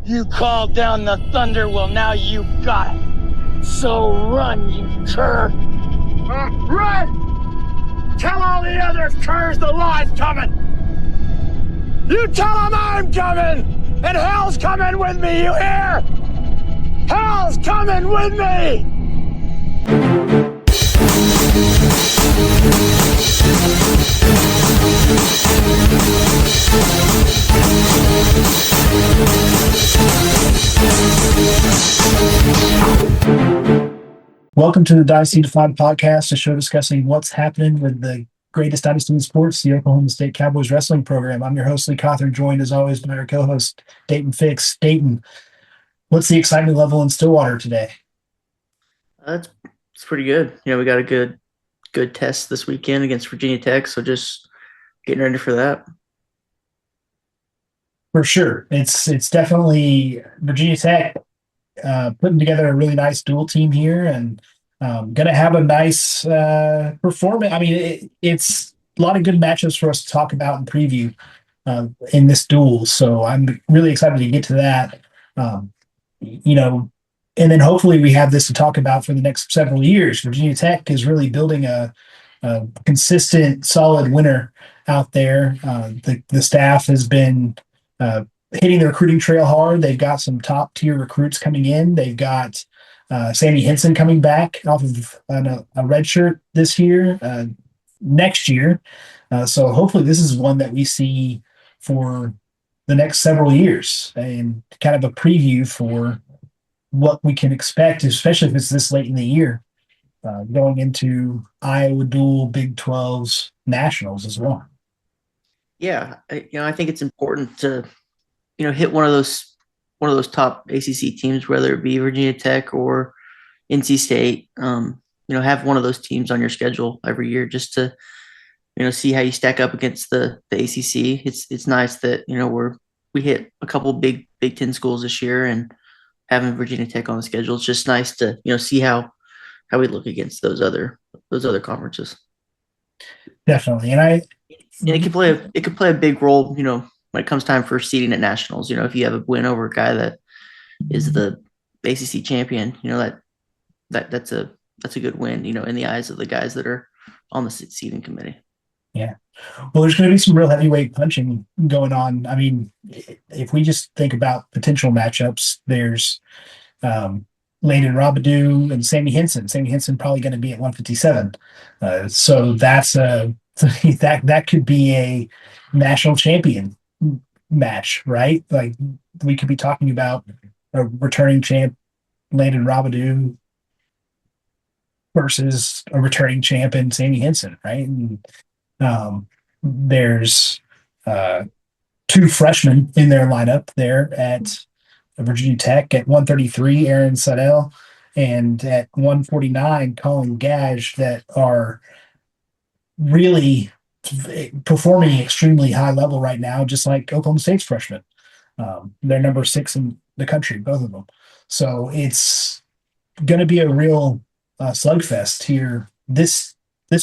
You called down the thunder, well now you got it. So run, you cur. Run! Tell all the other curs the law's coming! You tell them I'm coming! And hell's coming with me, you hear? Hell's coming with me! Welcome to the Dynasty Defined podcast, a show discussing what's happening with the greatest dynasty in sports, the Oklahoma State Cowboys wrestling program. I'm your host, Lee Cawthorn, joined as always by our co-host, Daton Fix. Daton, what's the excitement level in Stillwater today? It's pretty good. We got a good test this weekend against Virginia Tech, so just getting ready for that. For sure. It's definitely Virginia Tech putting together a really nice dual team here and going to have a nice performance. I mean, it's a lot of good matchups for us to talk about and preview in this duel. So I'm really excited to get to that. And then hopefully we have this to talk about for the next several years. Virginia Tech is really building a consistent, solid winner out there. The staff has been hitting the recruiting trail hard. They've got some top tier recruits coming in. They've got Sammy Henson coming back off of a red shirt this year, next year. So hopefully this is one that we see for the next several years and kind of a preview for what we can expect, especially if it's this late in the year, going into Iowa dual Big 12's nationals as well. Yeah, I think it's important to hit one of those top ACC teams, whether it be Virginia Tech or NC State. Have one of those teams on your schedule every year just to see how you stack up against the ACC. It's nice that we hit a couple Big Ten schools this year, and having Virginia Tech on the schedule, it's just nice to see how we look against those other conferences. Definitely, and it could play a big role, when it comes time for seeding at nationals. If you have a win over a guy that is the ACC champion, that's a good win, in the eyes of the guys that are on the seeding committee. Yeah. Well, there's going to be some real heavyweight punching going on. I mean, if we just think about potential matchups, there's Landon Robidoux and Sammy Henson. Sammy Henson probably going to be at 157. So that's that could be a national champion match, right? Like we could be talking about a returning champ, Landon Robidoux, versus a returning champ in Sammy Henson, right? And there's two freshmen in their lineup there at Virginia Tech at 133, Aaron Siddell, and at 149, Colin Gage, that are really performing extremely high level right now, just like Oklahoma State's freshmen. They're number 6 in the country, both of them. So it's going to be a real slugfest here this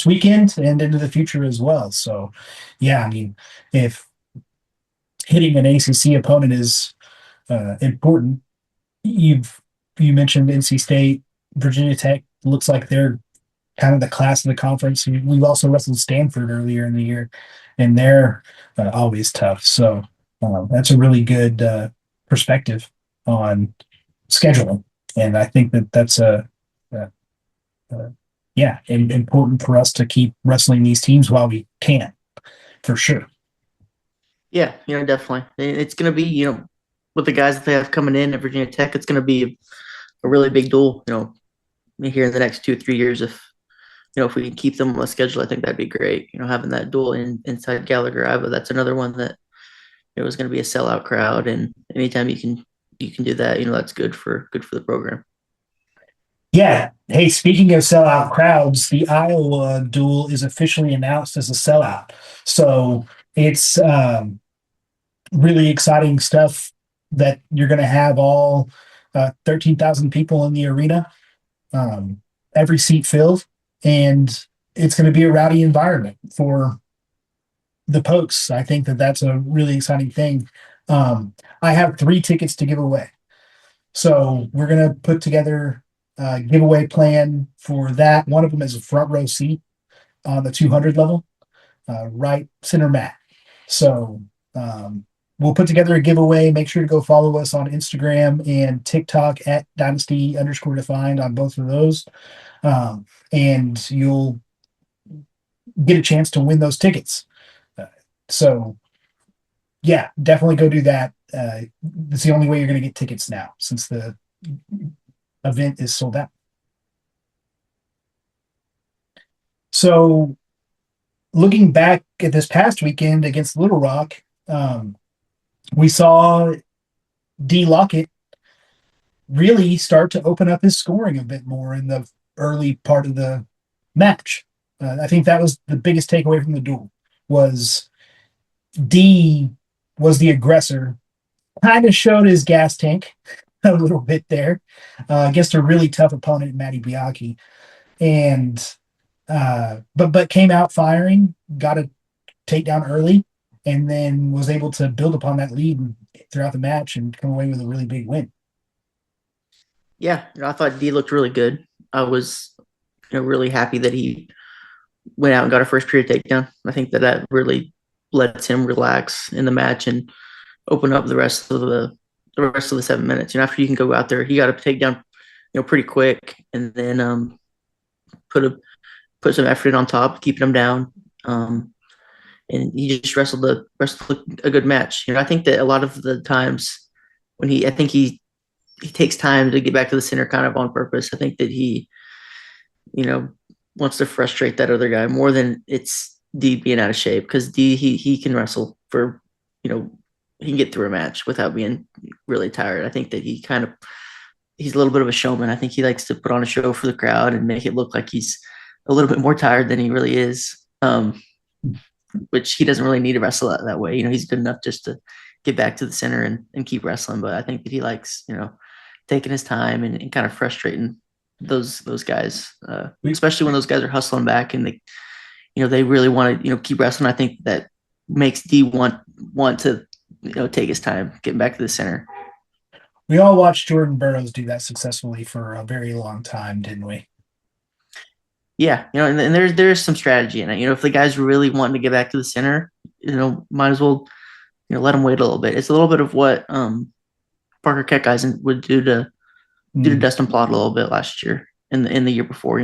weekend and into the future as well. So, yeah, I mean, if hitting an ACC opponent is important, you mentioned NC State, Virginia Tech looks like they're kind of the class of the conference. We've also wrestled Stanford earlier in the year, and they're always tough. So that's a really good perspective on scheduling, and I think that's important for us to keep wrestling these teams while we can, for sure. Yeah, definitely. It's going to be, with the guys that they have coming in at Virginia Tech, it's going to be a really big duel, here in the next 2-3 years. If we can keep them on the schedule, I think that'd be great. Having that duel inside Gallagher Iva, that's another one that it was going to be a sellout crowd, and anytime you can do that, that's good for the program. Yeah. Hey, speaking of sellout crowds, the Iowa duel is officially announced as a sellout. So it's really exciting stuff that you're going to have all 13,000 people in the arena, every seat filled, and it's going to be a rowdy environment for the Pokes. I think that's a really exciting thing. I have 3 tickets to give away. So we're going to put together a giveaway plan for that. One of them is a front row seat on the 200 level, right center mat. So we'll put together a giveaway. Make sure to go follow us on Instagram and TikTok at Dynasty_defined on both of those. And you'll get a chance to win those tickets. So yeah, definitely go do that. It's the only way you're going to get tickets now since the event is sold out. So looking back at this past weekend against Little Rock, we saw D. Lockett really start to open up his scoring a bit more in the early part of the match. I think that was the biggest takeaway from the duel was D was the aggressor, kind of showed his gas tank a little bit there against a really tough opponent, Matty Bianchi, and but came out firing, got a takedown early, and then was able to build upon that lead throughout the match and come away with a really big win. Yeah, I thought D looked really good. I was really happy that he went out and got a first period takedown. I think that really lets him relax in the match and open up the rest of the 7 minutes. After you can go out there, he got a takedown, pretty quick, and then put some effort in on top, keeping him down. And he just wrestled a good match. I think that a lot of the times when I think he takes time to get back to the center kind of on purpose. I think that he, wants to frustrate that other guy more than it's D being out of shape, because D, he can wrestle for, he can get through a match without being really tired. I think that he's a little bit of a showman. I think he likes to put on a show for the crowd and make it look like he's a little bit more tired than he really is, which he doesn't really need to wrestle that way. He's good enough just to get back to the center and keep wrestling. But I think that he likes, taking his time and kind of frustrating those guys, especially when those guys are hustling back and they really want to, keep wrestling. I think that makes D want to, take his time getting back to the center. We all watched Jordan Burroughs do that successfully for a very long time, didn't we? Yeah, and there's some strategy in it. If the guy's really wanting to get back to the center, might as well, let him wait a little bit. It's a little bit of what Parker Keckeisen would do to Dustin Plott a little bit last year and in the year before.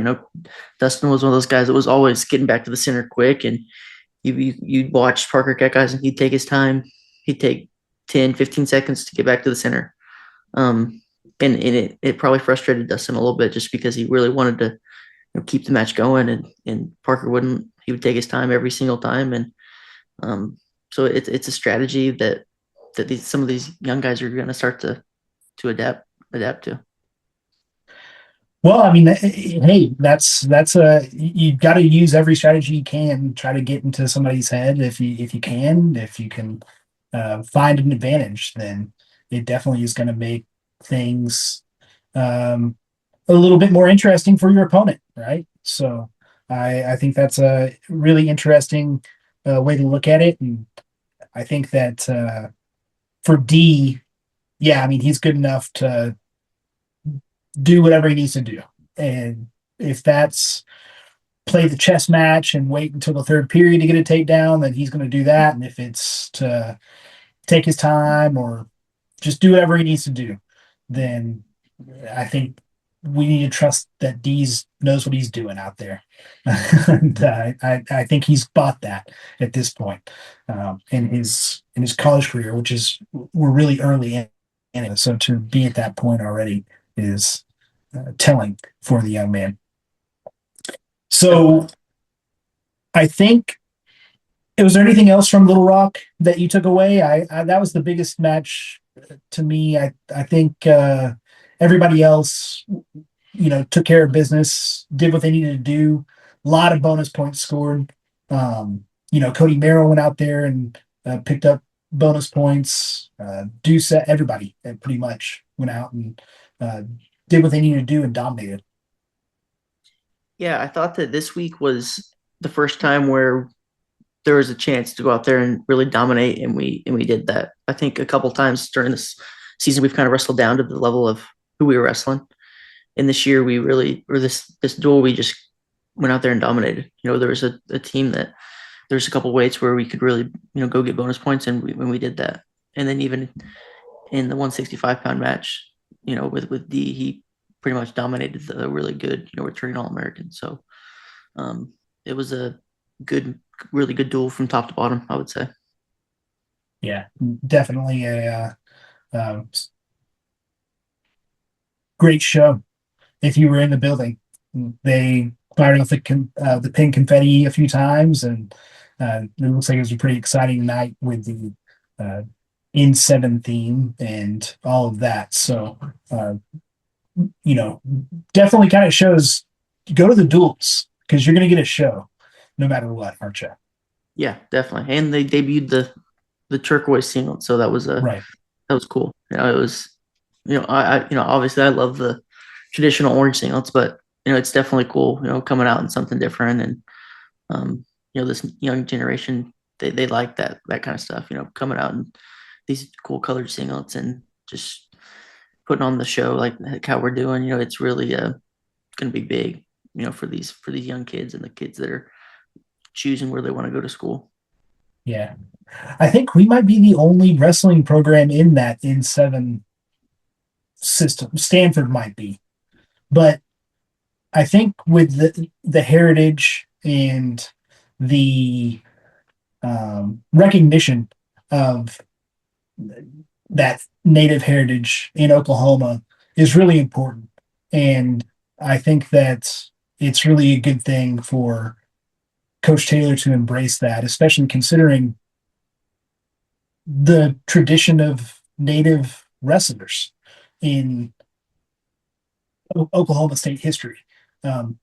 Dustin was one of those guys that was always getting back to the center quick, and you'd watch Parker Keckeisen. He'd take his time. He'd take 10, 15 seconds to get back to the center. And it probably frustrated Dustin a little bit just because he really wanted to keep the match going, and Parker wouldn't. He would take his time every single time, and so it's a strategy that some of these young guys are going to start to adapt to. Well, I mean, hey, that's you've got to use every strategy you can, try to get into somebody's head if you can find an advantage, then it definitely is going to make things a little bit more interesting for your opponent, right? So I think that's a really interesting way to look at it. And I think that for D, yeah, I mean, he's good enough to do whatever he needs to do. And if that's play the chess match and wait until the third period to get a takedown, then he's going to do that. And if it's to take his time or just do whatever he needs to do, then I think we need to trust that Dees knows what he's doing out there. And I think he's bought that at this point in his college career, which is we're really early in it. So to be at that point already is telling for the young man. So I think, was there anything else from Little Rock that you took away? I that was the biggest match to me. I think everybody else, took care of business, did what they needed to do. A lot of bonus points scored. Cody Merrill went out there and picked up bonus points. Deuce, everybody pretty much went out and did what they needed to do and dominated. Yeah, I thought that this week was the first time where there was a chance to go out there and really dominate, and we did that. I think a couple times during this season we've kind of wrestled down to the level of who we were wrestling. And this year we really, or this duel, we just went out there and dominated. There was a team that there's a couple weights where we could really, go get bonus points, and when we did that. And then even in the 165-pound match, with D, he pretty much dominated the really good, returning All-American. So it was a really good duel from top to bottom, I would say. Yeah, definitely a great show. If you were in the building, they fired off the pink confetti a few times, and it looks like it was a pretty exciting night with the in 7 theme and all of that. So, definitely kind of shows go to the duels because you're going to get a show no matter what, aren't you? Yeah, definitely. And they debuted the turquoise singlet, so that was Right. That was cool. It was, I obviously I love the traditional orange singlets, but it's definitely cool, coming out in something different. And this young generation, they like that kind of stuff, coming out in these cool colored singlets and just putting on the show like how we're doing. It's really going to be big, for these young kids and the kids that are choosing where they want to go to school. Yeah. I think we might be the only wrestling program in that in 7 system. Stanford might be. But I think with the heritage and the recognition of that native heritage in Oklahoma is really important. And I think that it's really a good thing for Coach Taylor to embrace that, especially considering the tradition of native wrestlers in Oklahoma State history.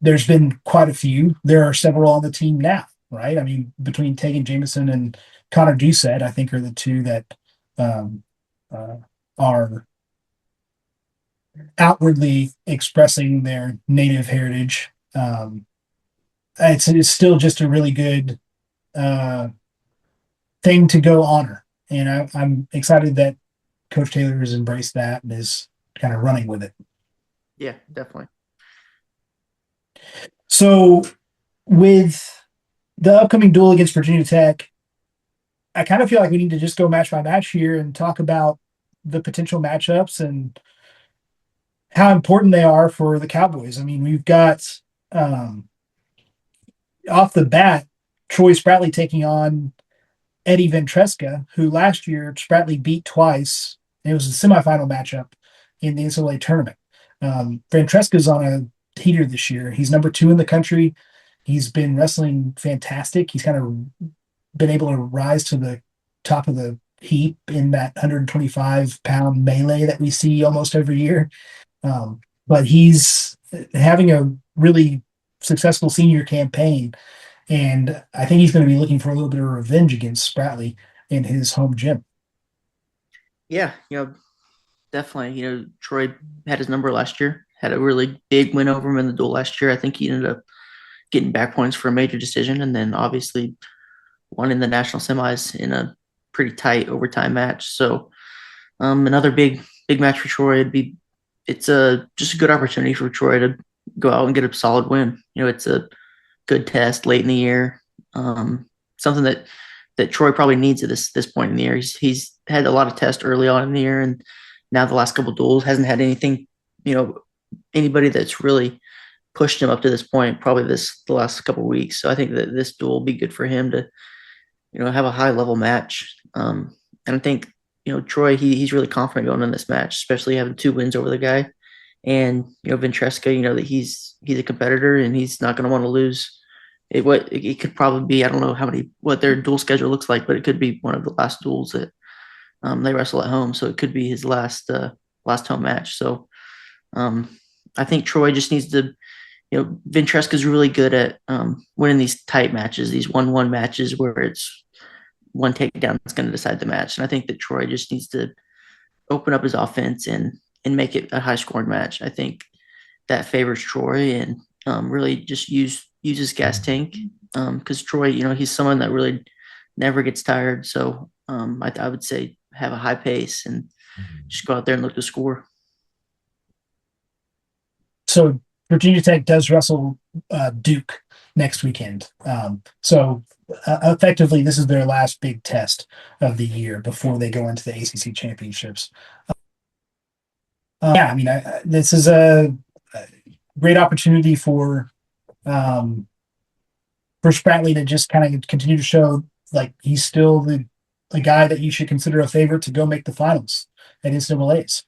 There's been quite a few. There are several on the team now, right? I mean, between Tegan Jameson and Connor Doucette, I think are the two that are outwardly expressing their native heritage. It's still just a really good thing to go honor. And I'm excited that Coach Taylor has embraced that and is kind of running with it. Yeah, definitely. So with the upcoming duel against Virginia Tech, I kind of feel like we need to just go match by match here and talk about the potential matchups and how important they are for the Cowboys. I mean, we've got off the bat, Troy Spratley taking on Eddie Ventresca, who last year Spratley beat twice. It was a semifinal matchup in the NCAA tournament. Ventresca's on a heater this year. He's number 2 in the country. He's been wrestling fantastic. He's kind of been able to rise to the top of the heap in that 125-pound melee that we see almost every year. But he's having a really successful senior campaign, and I think he's going to be looking for a little bit of revenge against Spratley in his home gym. Yeah, definitely. Troy had his number last year, had a really big win over him in the duel last year. I think he ended up getting back points for a major decision, and then obviously won in the national semis in a pretty tight overtime match. So another big match for Troy. It's just a good opportunity for Troy to go out and get a solid win. It's a good test late in the year. Something that Troy probably needs at this point in the year. He's had a lot of tests early on in the year, and now the last couple of duels hasn't had anything, anybody that's really pushed him up to this point, probably the last couple of weeks. So I think that this duel will be good for him to, have a high level match. And I think, Troy, he's really confident going in this match, especially having 2 wins over the guy. And, Ventresca, that he's a competitor and he's not going to want to lose. It could probably be, I don't know what their duel schedule looks like, but it could be one of the last duels that they wrestle at home. So it could be his last home match. So I think Troy just needs to, Ventresca is really good at winning these tight matches, these 1-1 matches where it's one takedown that's going to decide the match. And I think that Troy just needs to open up his offense and make it a high scoring match. I think that favors Troy, and really just use use his gas tank. Because Troy, he's someone that really never gets tired. So I would say have a high pace and just go out there and look to score. So Virginia Tech does wrestle Duke next weekend. Effectively, this is their last big test of the year before they go into the ACC championships. This is a great opportunity for Spratley to just kind of continue to show like he's still the guy that you should consider a favorite to go make the finals at NCAA's.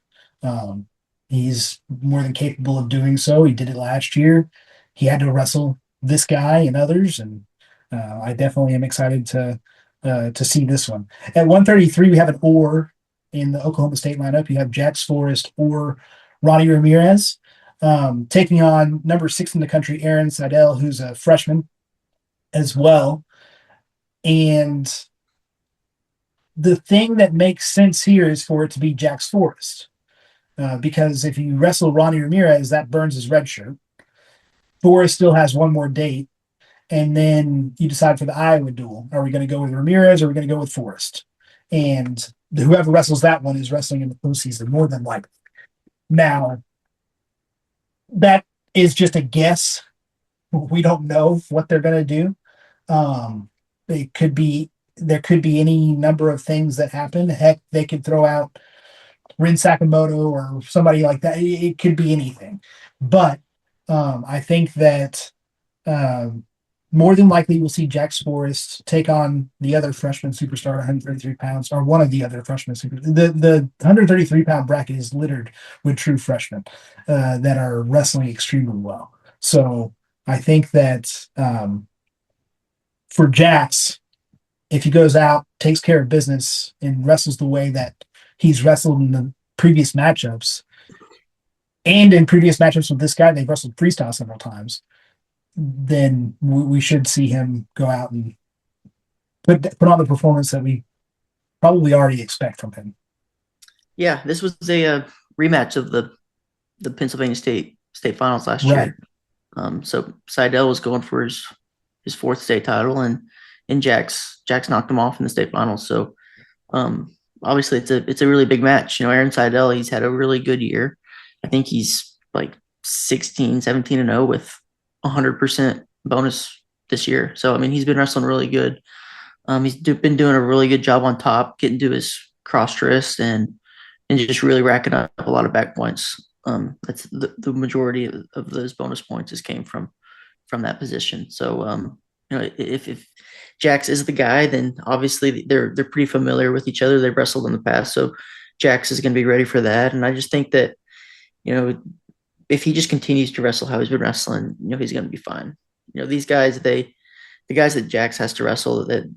He's more than capable of doing so. He did it last year. He had to wrestle this guy and others, and I definitely am excited to see this one. At 133, we have an or in the Oklahoma State lineup. You have Jax Forrest or Ronnie Ramirez taking on number 6 in the country, Aaron Seidel, who's a freshman as well. And the thing that makes sense here is for it to be Jax Forrest. Because if you wrestle Ronnie Ramirez, that burns his red shirt. Forrest still has one more date. And then you decide for the Iowa duel. Are we going to go with Ramirez or are we going to go with Forrest? And whoever wrestles that one is wrestling in the postseason, more than likely. Now, that is just a guess. We don't know what they're going to do. There could be any number of things that happen. Heck, they could throw out Rin Sakamoto or somebody like that. It could be anything. But I think that more than likely we'll see Jax Forrest take on the other freshman superstar at 133 pounds, or one of the other freshmen. The 133-pound bracket is littered with true freshmen that are wrestling extremely well. So I think that for Jax, if he goes out, takes care of business, and wrestles the way that he's wrestled in the previous matchups, and in previous matchups with this guy, they've wrestled freestyle several times, then we should see him go out and put on the performance that we probably already expect from him. Yeah, this was a rematch of the Pennsylvania State Finals last year. So Seidel was going for his 4th state title, and Jax knocked him off in the state finals. So obviously it's a really big match. Aaron Seidel, he's had a really good year. I think he's like 17-0 with 100% bonus this year. So, he's been wrestling really good. He's been doing a really good job on top, getting to his cross wrist and just really racking up a lot of back points. That's the majority of those bonus points just came from that position. So, if Jax is the guy, then obviously they're pretty familiar with each other. They've wrestled in the past. So Jax is going to be ready for that. And I just think that, if he just continues to wrestle how he's been wrestling, he's going to be fine. These guys, the guys that Jax has to wrestle, that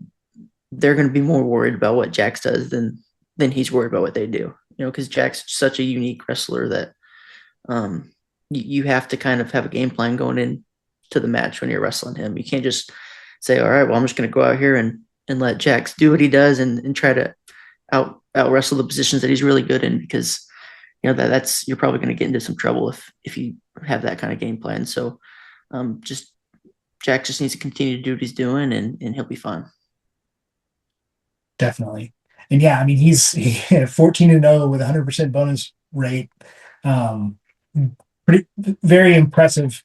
they're going to be more worried about what Jax does than he's worried about what they do. Because Jax is such a unique wrestler that you have to kind of have a game plan going into the match when you're wrestling him. You can't just say, all right, well, I'm just going to go out here and let Jax do what he does and try to out wrestle the positions that he's really good in, because that's you're probably going to get into some trouble if you have that kind of game plan. So Jax just needs to continue to do what he's doing, and he'll be fine. Definitely. And yeah, he's 14-0 with 100% bonus rate. Very impressive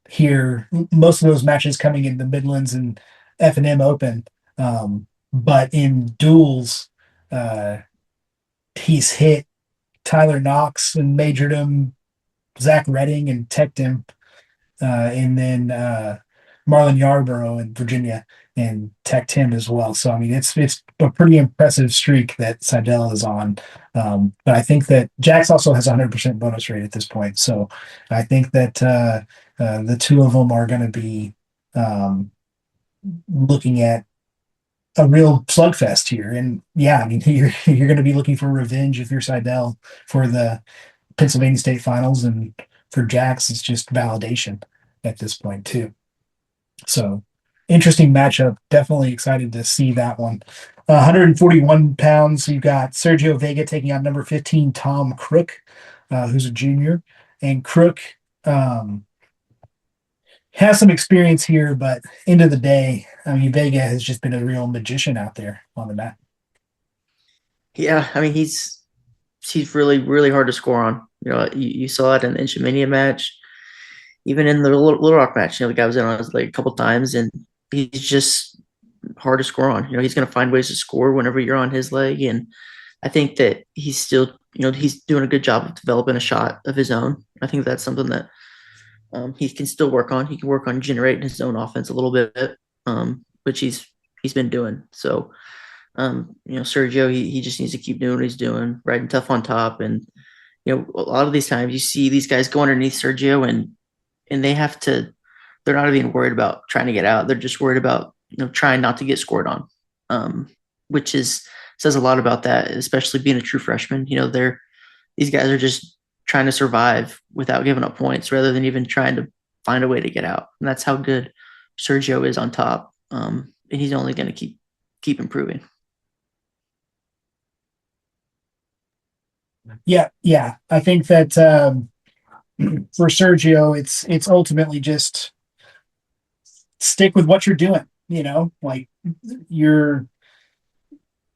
here. Most of those matches coming in the Midlands and F&M Open. But in duels, he's hit Tyler Knox and majored him, Zach Redding and teched him, and then Marlon Yarborough in Virginia and teched him as well. So it's a pretty impressive streak that Seidel is on. But I think that Jax also has a 100% bonus rate at this point. So I think that the two of them are going to be looking at a real slugfest here. And yeah, you're going to be looking for revenge if you're Seidel for the Pennsylvania State Finals, and for Jax, it's just validation at this point too. So interesting matchup. Definitely excited to see that one. 141 pounds. You've got Sergio Vega taking on number 15, Tom Crook, who's a junior. And Crook, has some experience here, but end of the day, I mean, Vega has just been a real magician out there on the mat. Yeah, I mean he's really really hard to score on. You saw it in the Inchmania match, even in the Little Rock match. The guy was in on us like a couple times, and he's just hard to score on. He's going to find ways to score whenever you're on his leg, and I think that he's still, he's doing a good job of developing a shot of his own. I think that's something that he can still work on. He can work on generating his own offense a little bit, which he's been doing. So, Sergio, he just needs to keep doing what he's doing, riding tough on top. And, a lot of these times you see these guys go underneath Sergio and they have to, they're not even worried about trying to get out. They're just worried about, trying not to get scored on, which says a lot about that, especially being a true freshman. These guys are just trying to survive without giving up points rather than even trying to find a way to get out. And that's how good Sergio is on top. And he's only going to keep improving. Yeah. I think that for Sergio, it's ultimately just stick with what you're doing. Like you're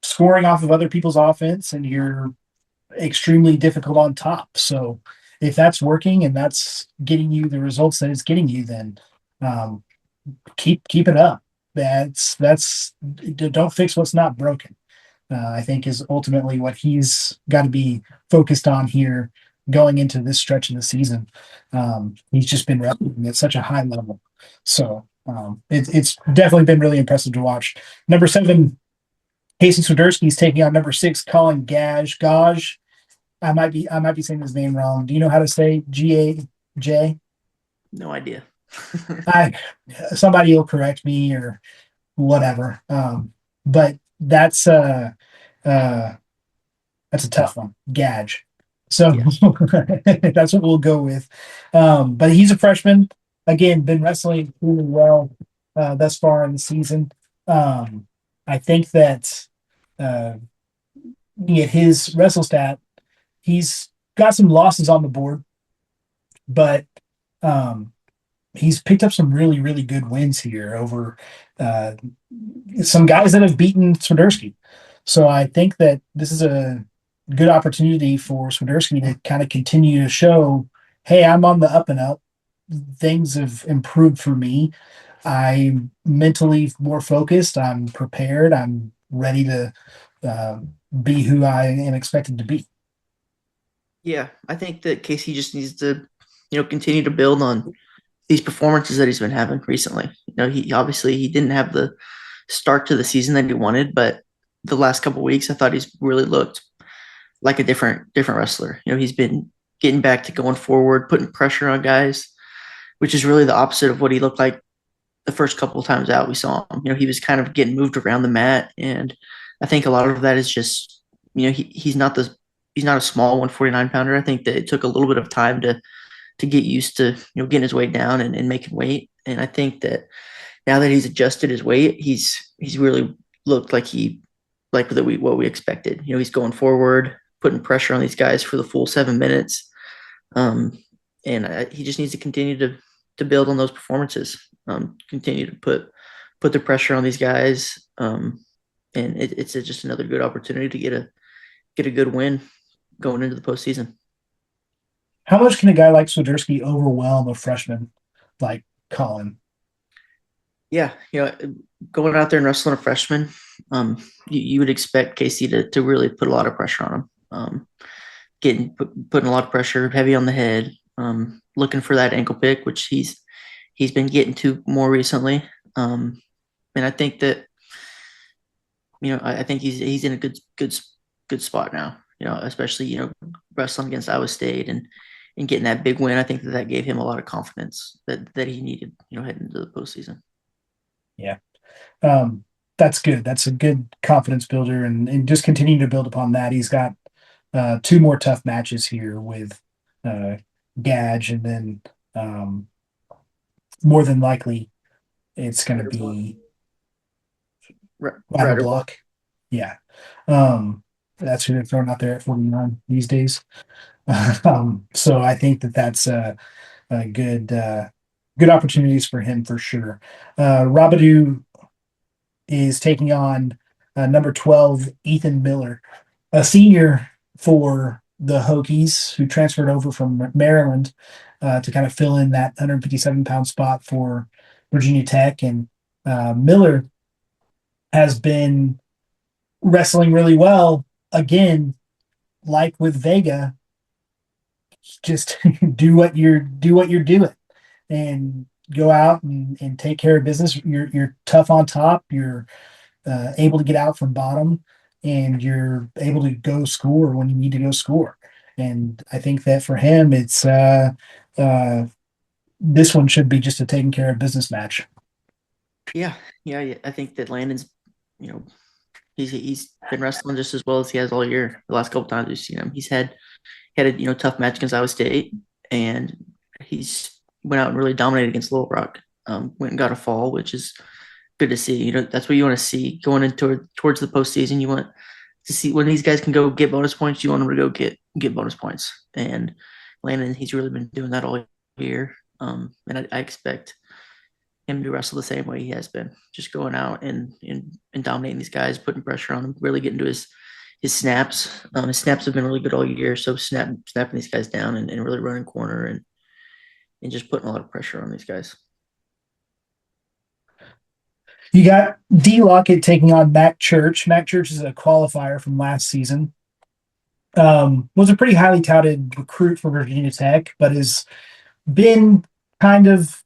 scoring off of other people's offense and you're extremely difficult on top. So if that's working and that's getting you the results that it's getting you, then keep it up. Don't fix what's not broken. I think is ultimately what he's got to be focused on here going into this stretch of the season. He's just been wrestling at such a high level. So it's definitely been really impressive to watch. Number 7, Casey Swiderski is taking on number 6, Colin Gage. Gage, I might be saying his name wrong. Do you know how to say Gaj? No idea. Somebody will correct me or whatever. But that's a tough one, Gage. So that's what we'll go with. But he's a freshman. Again, been wrestling really well thus far in the season. I think that looking at his wrestle stat, he's got some losses on the board, but he's picked up some really, really good wins here over some guys that have beaten Swiderski. So I think that this is a good opportunity for Swiderski to kind of continue to show, hey, I'm on the up and up. Things have improved for me. I'm mentally more focused. I'm prepared. I'm ready to be who I am expected to be. Yeah, I think that Casey just needs to, continue to build on these performances that he's been having recently. He didn't have the start to the season that he wanted, but the last couple of weeks, I thought he's really looked like a different wrestler. He's been getting back to going forward, putting pressure on guys, which is really the opposite of what he looked like the first couple of times out we saw him. He was kind of getting moved around the mat, and I think a lot of that is just, he's not a small 149-pounder. I think that it took a little bit of time to get used to, getting his weight down and making weight. And I think that now that he's adjusted his weight, he's really looked like what we expected. He's going forward, putting pressure on these guys for the full 7 minutes. He just needs to continue to build on those performances, continue to put the pressure on these guys. And it's just another good opportunity to get a good win going into the postseason. How much can a guy like Swiderski overwhelm a freshman like Colin? Yeah, going out there and wrestling a freshman, you would expect Casey to really put a lot of pressure on him, putting a lot of pressure, heavy on the head, looking for that ankle pick, which he's been getting to more recently. And I think that, I think he's in a good spot now. Especially wrestling against Iowa State and getting that big win. I think that gave him a lot of confidence that he needed, heading into the postseason. Yeah. That's good. That's a good confidence builder and just continuing to build upon that. He's got 2 more tough matches here with Gage, and then more than likely it's going to be Ryder Block. Yeah. That's who they're throwing out there at 49 these days. So I think that that's a good good opportunities for him for sure. Rabadou is taking on number 12, Ethan Miller, a senior for the Hokies who transferred over from Maryland to kind of fill in that 157-pound spot for Virginia Tech. And Miller has been wrestling really well. Again, like with Vega, just do what you're doing and go out and take care of business. You're tough on top. You're able to get out from bottom, and you're able to go score when you need to go score. And I think that for him, it's this one should be just a taking care of business match. Yeah. I think that Landon's, you know, he's been wrestling just as well as he has all year. The last couple times we've seen him, he had a tough match against Iowa State, and he's went out and really dominated against Little Rock. Went and got a fall, which is good to see. You know, that's what you want to see going into towards the postseason. You want to see when these guys can go get bonus points. You want them to go get bonus points. And Landon, he's really been doing that all year. And I expect him to wrestle the same way he has been, just going out and dominating these guys, putting pressure on them, really getting to his snaps. His snaps have been really good all year, so snapping these guys down and really running corner and just putting a lot of pressure on these guys. You got D Lockett taking on Mac Church. Mac Church is a qualifier from last season. Was a pretty highly touted recruit for Virginia Tech, but has been kind of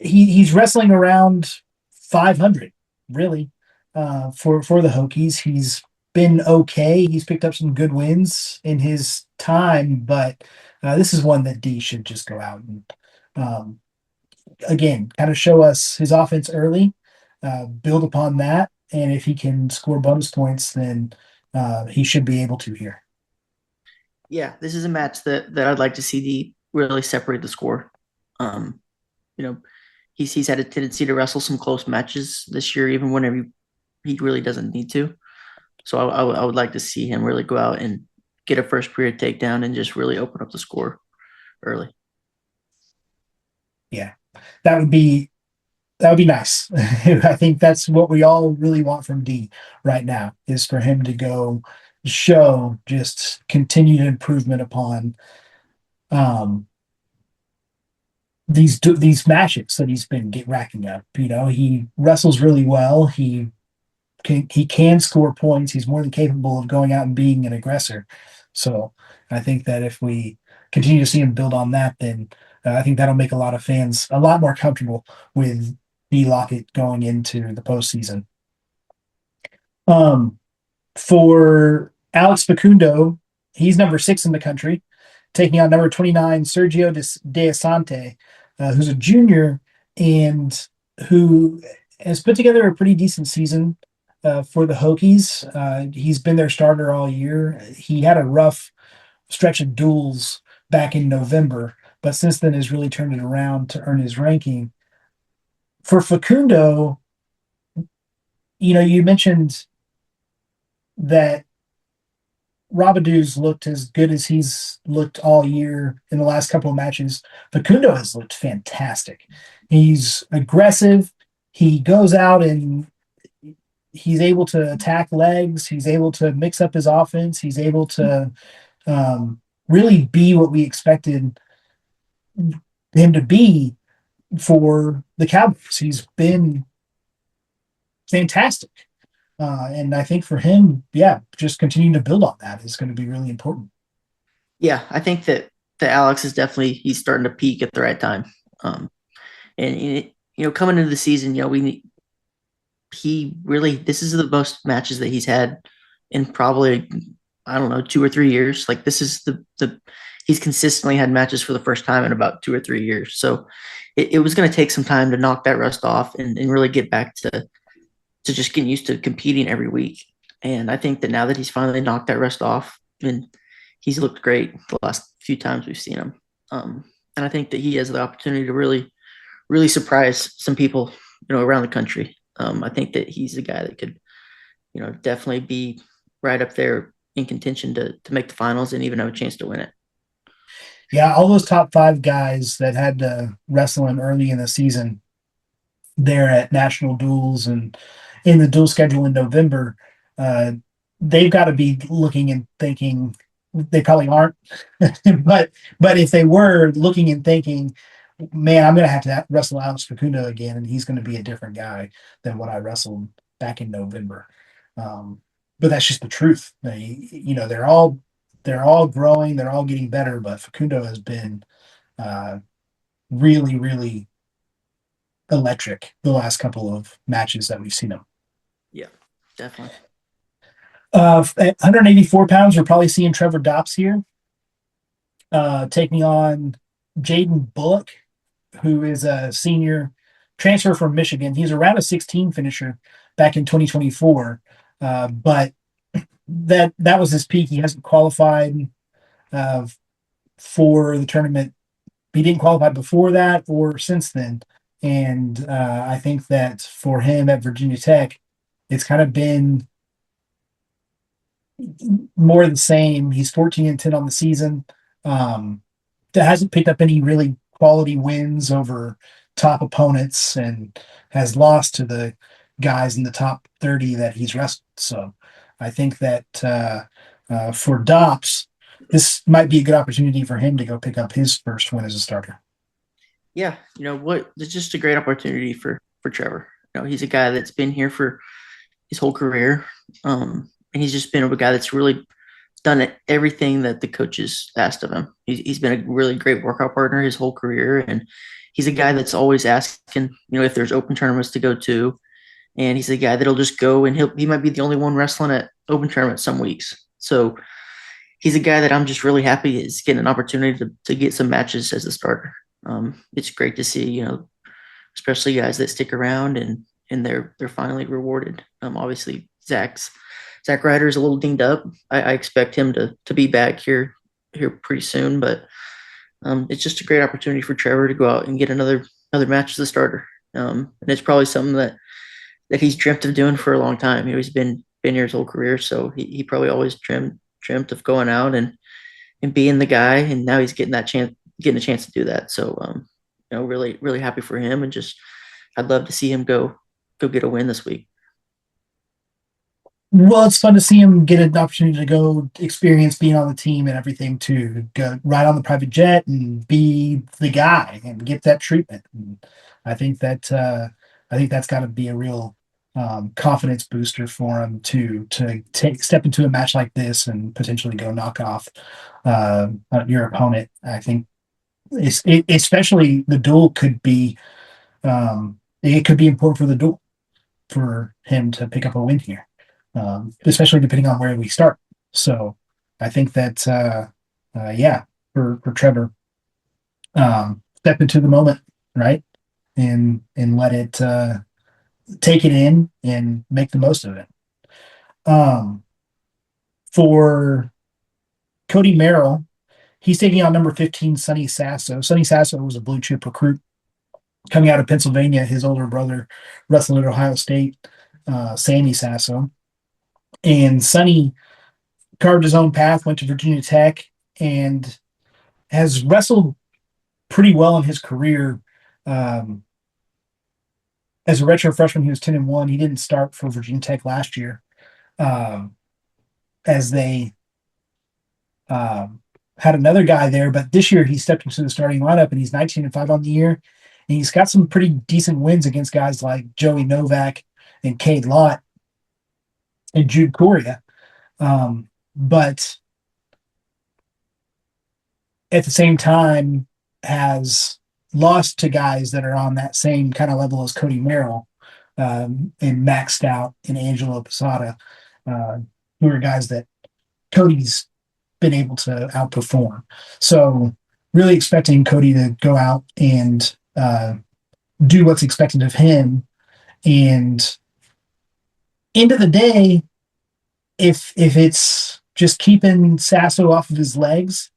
he's wrestling around 500 really for the Hokies. He's been okay. He's picked up some good wins in his time, but this is one that D should just go out and again kind of show us his offense early, build upon that, and if he can score bonus points, then he should be able to here. Yeah, this is a match that I'd like to see D really separate the score. You know, he's had a tendency to wrestle some close matches this year, even whenever he really doesn't need to. So I would like to see him really go out and get a first period takedown and just really open up the score early. Yeah, that would be nice. I think that's what we all really want from D right now, is for him to go show just continued improvement upon these matches that he's been racking up. You know, he wrestles really well. He can score points. He's more than capable of going out and being an aggressor. So I think that if we continue to see him build on that, then I think that'll make a lot of fans a lot more comfortable with D Lockett going into the postseason. For Alex Facundo, he's number 6 in the country, taking on number 29, Sergio De Asante, who's a junior and who has put together a pretty decent season for the Hokies. He's been their starter all year. He had a rough stretch of duels back in November, but since then has really turned it around to earn his ranking. For Facundo, you know, you mentioned that Rabadou's looked as good as he's looked all year in the last couple of matches. Facundo has looked fantastic. He's aggressive. He goes out and he's able to attack legs. He's able to mix up his offense. He's able to really be what we expected him to be for the Cowboys. He's been fantastic. And I think for him, just continuing to build on that is going to be really important. Yeah, I think that Alex is he's starting to peak at the right time. And you know, coming into the season, you know, this is the most matches that he's had in probably, I don't know, 2 or 3 years. Like, this is he's consistently had matches for the first time in about 2 or 3 years. So it was going to take some time to knock that rust off and really get back to just getting used to competing every week. And I think that now that he's finally knocked that rust off, and he's looked great the last few times we've seen him. And I think that he has the opportunity to really, really surprise some people, you know, around the country. I think that he's a guy that could, you know, definitely be right up there in contention to make the finals and even have a chance to win it. Yeah, all those top 5 guys that had to wrestle him early in the season there at national duels and in the dual schedule in November, uh, they've got to be looking and thinking. They probably aren't, but if they were looking and thinking, man, I'm going to have to wrestle Alex Facundo again, and he's going to be a different guy than what I wrestled back in November. But that's just the truth. They're all growing, they're all getting better, but Facundo has been uh, really, really electric the last couple of matches that we've seen him. Yeah, definitely. At 184 pounds, we're probably seeing Trevor Dops here, taking on Jaden Bullock, who is a senior transfer from Michigan. He's a round of 16 finisher back in 2024, but that was his peak. He hasn't qualified for the tournament. He didn't qualify before that or since then. And I think that for him at Virginia Tech, it's kind of been more of the same. He's 14-10 on the season. That hasn't picked up any really quality wins over top opponents and has lost to the guys in the top 30 that he's wrestled. So I think that for Dops, this might be a good opportunity for him to go pick up his first win as a starter. Yeah, it's just a great opportunity for Trevor. He's a guy that's been here for his whole career, and he's just been a guy that's really done everything that the coaches asked of him. He's been a really great workout partner his whole career, and he's a guy that's always asking, if there's open tournaments to go to, and he's a guy that'll just go, and he might be the only one wrestling at open tournaments some weeks. So he's a guy that I'm just really happy is getting an opportunity to get some matches as a starter. It's great to see, especially guys that stick around and they're finally rewarded. Obviously Zach Ryder is a little dinged up. I expect him to be back here pretty soon, but it's just a great opportunity for Trevor to go out and get another match as a starter. And it's probably something that he's dreamt of doing for a long time. He's been here his whole career, so he probably always dreamt of going out and being the guy, and now he's getting a chance to do that. So really, really happy for him, and just I'd love to see him go get a win this week. Well, it's fun to see him get an opportunity to go experience being on the team and everything, to go ride on the private jet and be the guy and get that treatment. And I think that's got to be a real confidence booster for him to step into a match like this and potentially go knock off your opponent. I think especially the duel could be it could be important for the duel for him to pick up a win here. Especially depending on where we start. So I think that, for Trevor, step into the moment, right? And let it, take it in and make the most of it. For Cody Merrill, he's taking on number 15, Sonny Sasso. Sonny Sasso was a blue chip recruit coming out of Pennsylvania. His older brother wrestled at Ohio State, Sammy Sasso. And Sonny carved his own path, went to Virginia Tech, and has wrestled pretty well in his career. As a redshirt freshman, he was 10-1. He didn't start for Virginia Tech last year, as they had another guy there. But this year, he stepped into the starting lineup, and he's 19-5 on the year. And he's got some pretty decent wins against guys like Joey Novak and Cade Lott and Jude Correa. But at the same time has lost to guys that are on that same kind of level as Cody Merrill, and Max Stout and Angelo Posada, who are guys that Cody's been able to outperform. So really expecting Cody to go out and do what's expected of him. And end of the day, if it's just keeping Sasso off of his legs,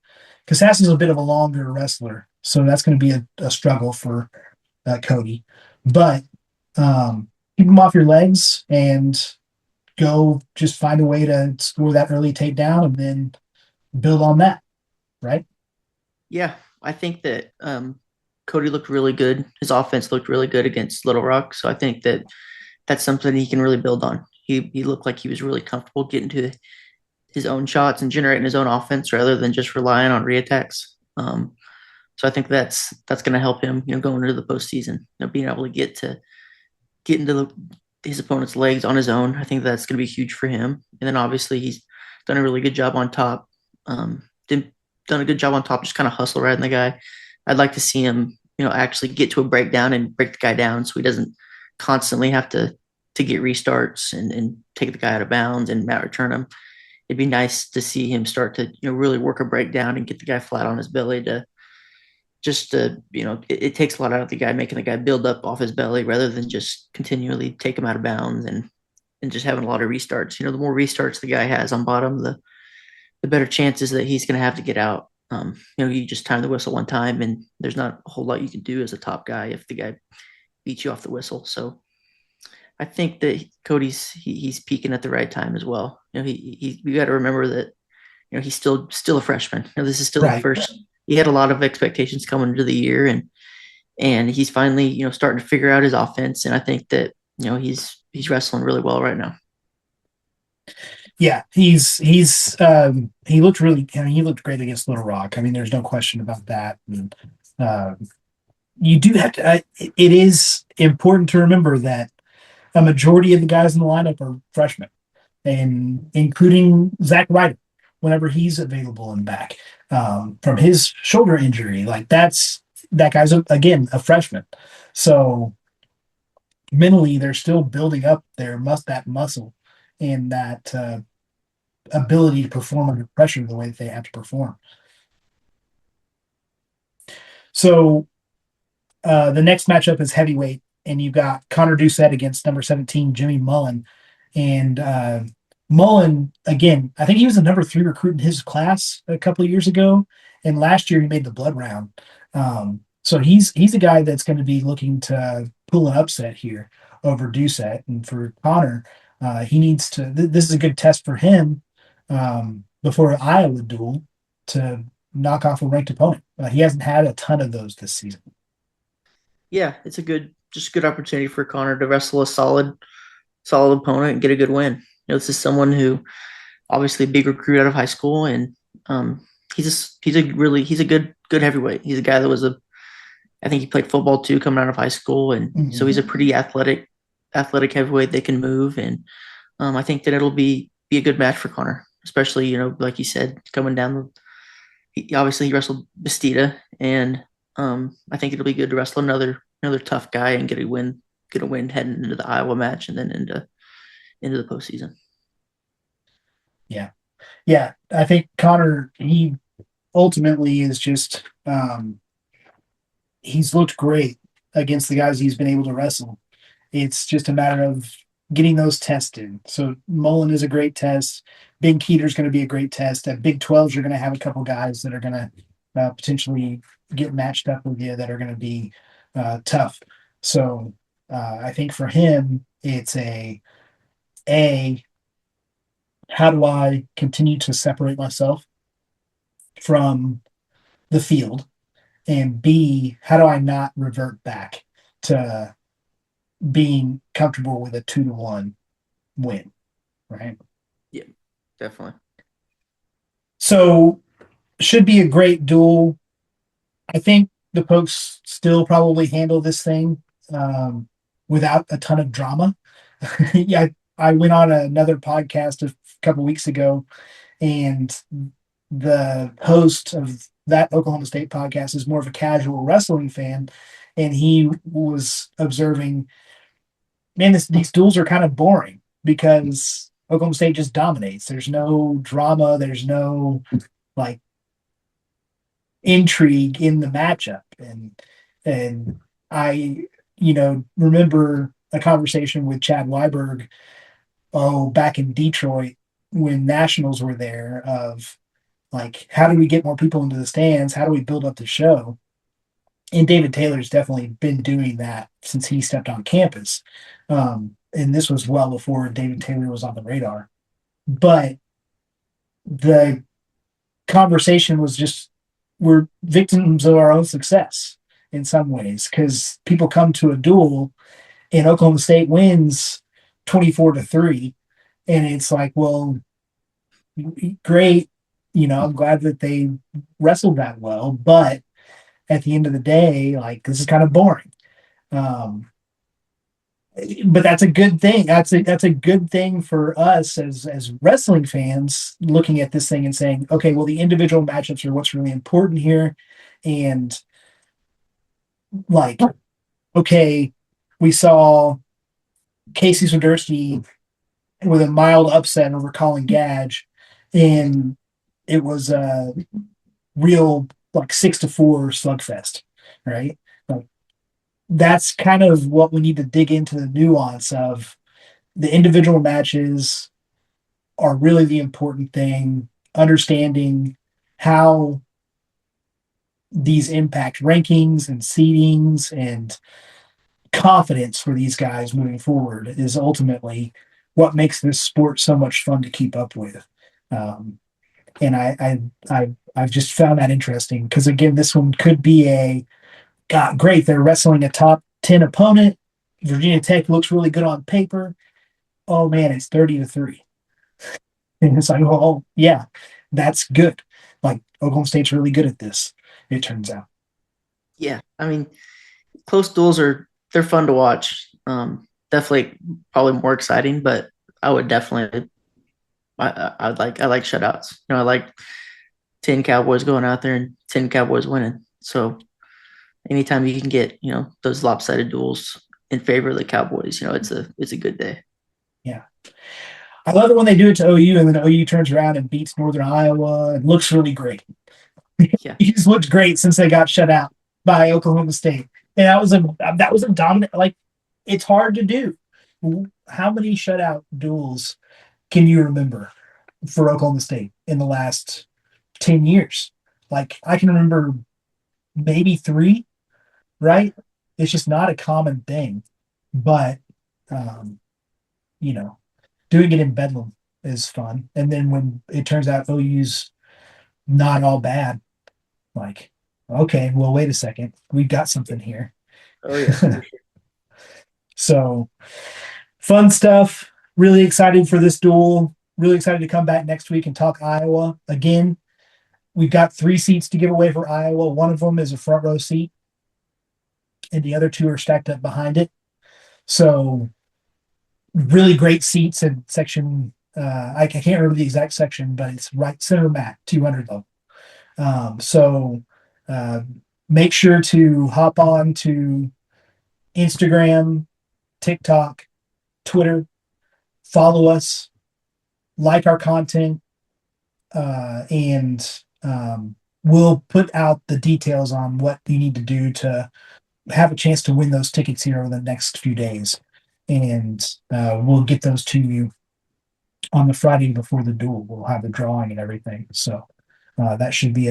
because Sasso's a bit of a longer wrestler, so that's going to be a struggle for Cody. But keep him off your legs and go just find a way to score that early takedown and then build on that, right? Yeah, I think that Cody looked really good. His offense looked really good against Little Rock. So I think that that's something he can really build on. He looked like he was really comfortable getting to his own shots and generating his own offense rather than just relying on reattacks. So I think that's going to help him, going into the postseason, being able to get into his opponent's legs on his own. I think that's going to be huge for him. And then obviously he's done a really good job on top. Done a good job on top, just kind of hustle riding the guy. I'd like to see him, actually get to a breakdown and break the guy down so he doesn't constantly have to get restarts and take the guy out of bounds and mat return him. It'd be nice to see him start to, really work a breakdown and get the guy flat on his belly to just it takes a lot out of the guy, making the guy build up off his belly rather than just continually take him out of bounds and just having a lot of restarts. The more restarts the guy has on bottom, the better chances that he's going to have to get out. You just time the whistle one time, and there's not a whole lot you can do as a top guy if the guy beats you off the whistle. So I think that he's peaking at the right time as well. We got to remember that he's still a freshman. This is still the first. He had a lot of expectations coming into the year, and he's finally starting to figure out his offense. And I think that he's wrestling really well right now. Yeah, he looked really. He looked great against Little Rock. I mean, there's no question about that. And, you do have to. It is important to remember that a majority of the guys in the lineup are freshmen, and including Zach Ryder, whenever he's available and back from his shoulder injury. Like that guy's again a freshman, so mentally they're still building up that muscle and that ability to perform under pressure the way that they have to perform. So the next matchup is heavyweight, and you've got Connor Doucette against number 17, Jimmy Mullen. And Mullen, again, I think he was the number 3 recruit in his class a couple of years ago, and last year he made the blood round. So he's a guy that's going to be looking to pull an upset here over Doucette. And for Connor, he needs to. This is a good test for him before an Iowa duel to knock off a ranked opponent. He hasn't had a ton of those this season. Yeah, it's a good opportunity for Connor to wrestle a solid opponent and get a good win. This is someone who obviously a big recruit out of high school, and he's a good heavyweight. He's a guy that I think he played football too coming out of high school, and so he's a pretty athletic heavyweight that can move, and I think that it'll be a good match for Connor, especially like you said, coming down. He wrestled Bastida, and I think it'll be good to wrestle another tough guy and get a win heading into the Iowa match and then into the postseason. Yeah. I think Connor, he ultimately is just he's looked great against the guys he's been able to wrestle. It's just a matter of getting those tested. So Mullen is a great test. Big Keeter's going to be a great test. At Big 12s, you're going to have a couple guys that are going to potentially get matched up with you that are going to be tough. So I think for him, it's how do I continue to separate myself from the field? And B, how do I not revert back to being comfortable with a 2-1 win? Right? Yeah, definitely. So should be a great duel. I think the Pokes still probably handle this thing without a ton of drama. Yeah, I went on another podcast a couple weeks ago, and the host of that Oklahoma State podcast is more of a casual wrestling fan, and he was observing, man, these duels are kind of boring because Oklahoma State just dominates. There's no drama. There's no intrigue in the matchup. And I, remember a conversation with Chad Weiberg, back in Detroit when Nationals were there of how do we get more people into the stands? How do we build up the show? And David Taylor's definitely been doing that since he stepped on campus. And this was well before David Taylor was on the radar. But the conversation was just we're victims of our own success in some ways, because people come to a duel and Oklahoma State wins 24-3, and it's like, well, great, I'm glad that they wrestled that well, but at the end of the day, like, this is kind of boring. But that's a good thing. That's a good thing for us as wrestling fans, looking at this thing and saying, okay, well, the individual matchups are what's really important here. And like, okay, we saw Casey Swiderski with a mild upset over Colin Gage, and it was a real like 6-4 slugfest, right? Like, that's kind of what we need to dig into, the nuance of the individual matches are really the important thing, understanding how these impact rankings and seedings and confidence for these guys moving forward is ultimately what makes this sport so much fun to keep up with. And I've just found that interesting, because again, this one could be God, great, they're wrestling a top 10 opponent. Virginia Tech looks really good on paper. Oh man, it's 30-3. And it's like, oh yeah, that's good. Like, Oklahoma State's really good at this, it turns out. Yeah, I mean, close duels they're fun to watch. Definitely, probably more exciting, but I would definitely, I like shutouts. I like 10 Cowboys going out there and 10 Cowboys winning. So anytime you can get those lopsided duels in favor of the Cowboys, it's a good day. Yeah. I love it when they do it to OU, and then OU turns around and beats Northern Iowa and looks really great. Yeah. He just looked great since they got shut out by Oklahoma State. And that was a dominant, like, it's hard to do. How many shutout duels can you remember for Oklahoma State in the last 10 years? Like, I can remember maybe 3, right? It's just not a common thing. But, doing it in Bedlam is fun. And then when it turns out OU's not all bad, like, okay, well, wait a second, we've got something here. Oh yeah, for sure. So fun stuff. Really excited for this duel. Really excited to come back next week and talk Iowa again. We've got 3 seats to give away for Iowa. One of them is a front row seat, and the other 2 are stacked up behind it. So really great seats in section. I can't remember the exact section, but it's right center mat, 200 though. So make sure to hop on to Instagram, TikTok, Twitter, follow us, like our content, and we'll put out the details on what you need to do to have a chance to win those tickets here over the next few days. And we'll get those to you on the Friday before the duel. We'll have the drawing and everything. So that should be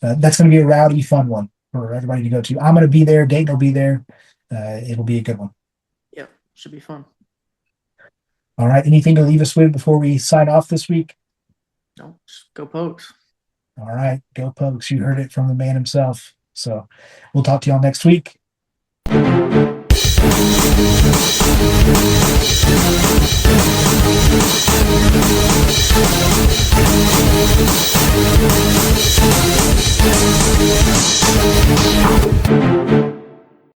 that's going to be a rowdy, fun one for everybody to go to. I'm going to be there. Daton will be there. It'll be a good one. Yep, should be fun. All right. Anything to leave us with before we sign off this week? No, just go Pokes. All right. Go Pokes. You heard it from the man himself. So we'll talk to y'all next week.